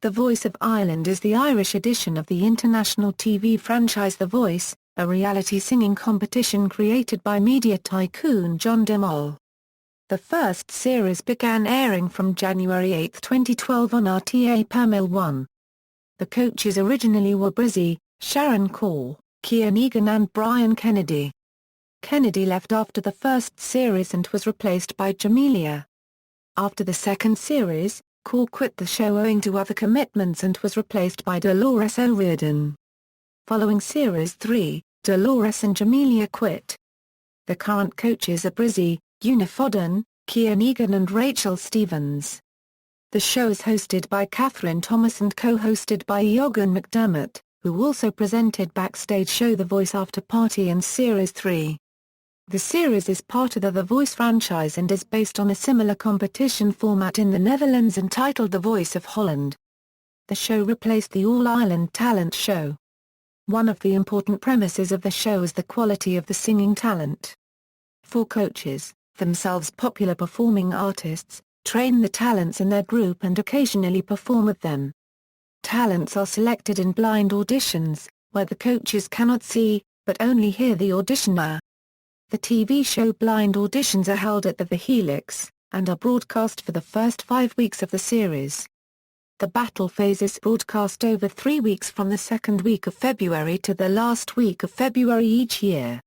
The Voice of Ireland is the Irish edition of the international TV franchise The Voice, a reality singing competition created by media tycoon John de Mol. The first series began airing from January 8, 2012 on RTÉ One. The coaches originally were Bressie, Sharon Corr, Kian, Egan and Brian Kennedy. Kennedy left after the first series and was replaced by Jamelia. After the second series, Corr quit the show owing to other commitments and was replaced by Dolores O'Riordan. Following Series 3, Dolores and Jamelia quit. The current coaches are Bressie, Foden, Kian, Egan and Rachel Stevens. The show is hosted by Kathryn Thomas and co-hosted by Eoghan McDermott, who also presented Backstage show The Voice After Party in Series 3. The series is part of the Voice franchise and is based on a similar competition format in the Netherlands entitled The Voice of Holland. The show replaced the All-Ireland talent show. One of the important premises of the show is the quality of the singing talent. 4 coaches, themselves popular performing artists, train the talents in their group and occasionally perform with them. Talents are selected in blind auditions, where the coaches cannot see, but only hear the auditioner. The TV show blind auditions are held at the Helix, and are broadcast for the first 5 weeks of the series. The battle phase is broadcast over 3 weeks from the second week of February to the last week of February each year.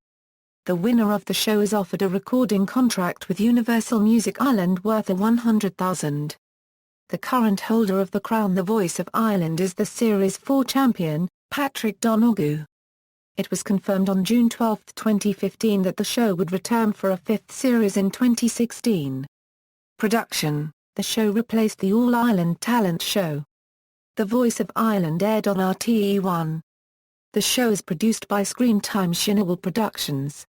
The winner of the show is offered a recording contract with Universal Music Ireland worth $100,000. The current holder of the crown The Voice of Ireland is the Series 4 champion, Patrick Donoghue. It was confirmed on June 12, 2015 that the show would return for a 5th series in 2016. Production: the show replaced the All-Ireland talent show. The Voice of Ireland aired on RTÉ One. The show is produced by Screamtime Shinawal Productions.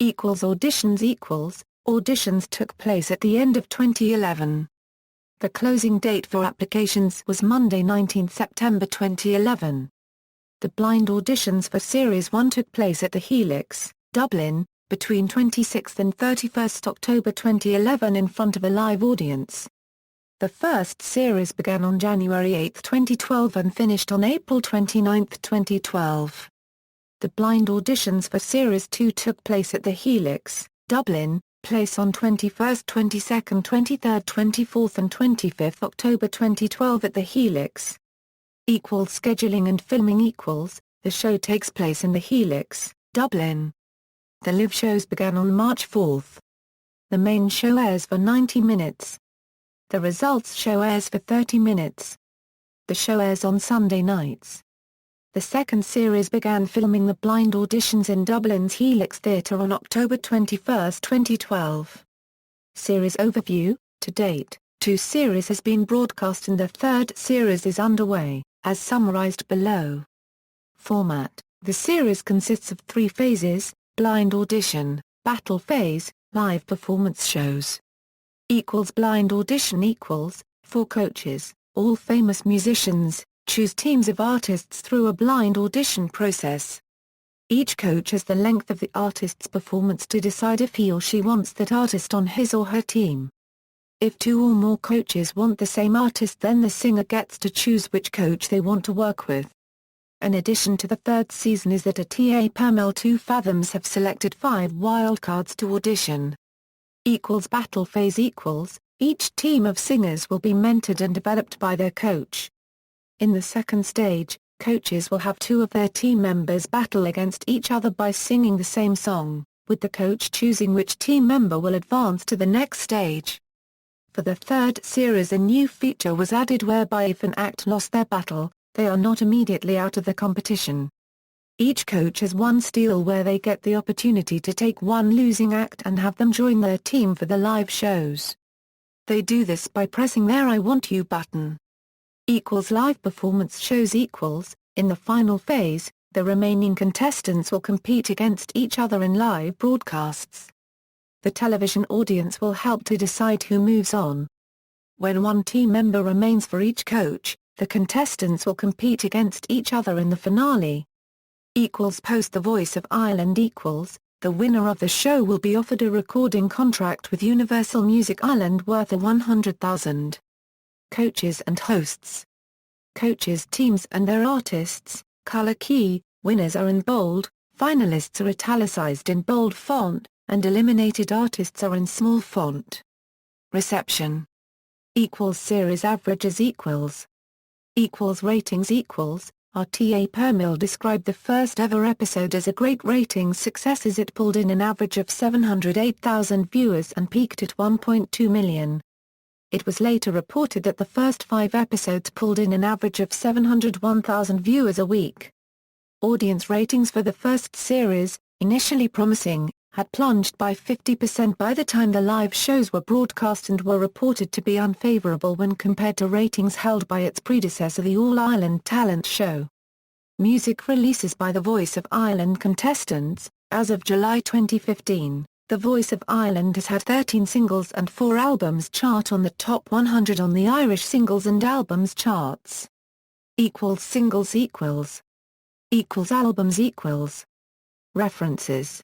Auditions Auditions took place at the end of 2011. The closing date for applications was Monday 19 September 2011. The blind auditions for Series 1 took place at the Helix, Dublin, between 26 and 31 October 2011 in front of a live audience. The first series began on January 8, 2012 and finished on April 29, 2012. The blind auditions for Series 2 took place at the Helix, Dublin, place on 21st, 22nd, 23rd, 24th and 25th October 2012 at the Helix. Scheduling and filming the show takes place in the Helix, Dublin. The live shows began on March 4. The main show airs for 90 minutes. The results show airs for 30 minutes. The show airs on Sunday nights. The second series began filming the blind auditions in Dublin's Helix Theatre on October 21, 2012. Series overview: to date, 2 series has been broadcast and the 3rd series is underway, as summarized below. Format: the series consists of 3 phases: blind audition, battle phase, live performance shows. Blind audition 4 coaches, all famous musicians, choose teams of artists through a blind audition process. Each coach has the length of the artist's performance to decide if he or she wants that artist on his or her team. If 2 or more coaches want the same artist, then the singer gets to choose which coach they want to work with. An addition to the 3rd season is that RTÉ 2 Fathoms have selected 5 wildcards to audition. Battle phase each team of singers will be mentored and developed by their coach. In the second stage, coaches will have 2 of their team members battle against each other by singing the same song, with the coach choosing which team member will advance to the next stage. For the 3rd series, a new feature was added whereby if an act lost their battle, they are not immediately out of the competition. Each coach has 1 steal where they get the opportunity to take 1 losing act and have them join their team for the live shows. They do this by pressing their I Want You button. Live performance shows in the final phase, the remaining contestants will compete against each other in live broadcasts. The television audience will help to decide who moves on. When 1 team member remains for each coach, the contestants will compete against each other in the finale. Post The Voice of Ireland the winner of the show will be offered a recording contract with Universal Music Ireland worth $100,000. Coaches and hosts. Coaches, teams and their artists, color key, winners are in bold, finalists are italicized in bold font, and eliminated artists are in small font. Reception. Series averages ratings RTÉ One described the first ever episode as a great ratings success as it pulled in an average of 708,000 viewers and peaked at 1.2 million. It was later reported that the first 5 episodes pulled in an average of 701,000 viewers a week. Audience ratings for the first series, initially promising, had plunged by 50% by the time the live shows were broadcast and were reported to be unfavorable when compared to ratings held by its predecessor, the All-Ireland Talent Show. Music releases by the Voice of Ireland contestants. As of July 2015, the Voice of Ireland has had 13 singles and 4 albums chart on the top 100 on the Irish Singles and Albums charts. Singles Albums References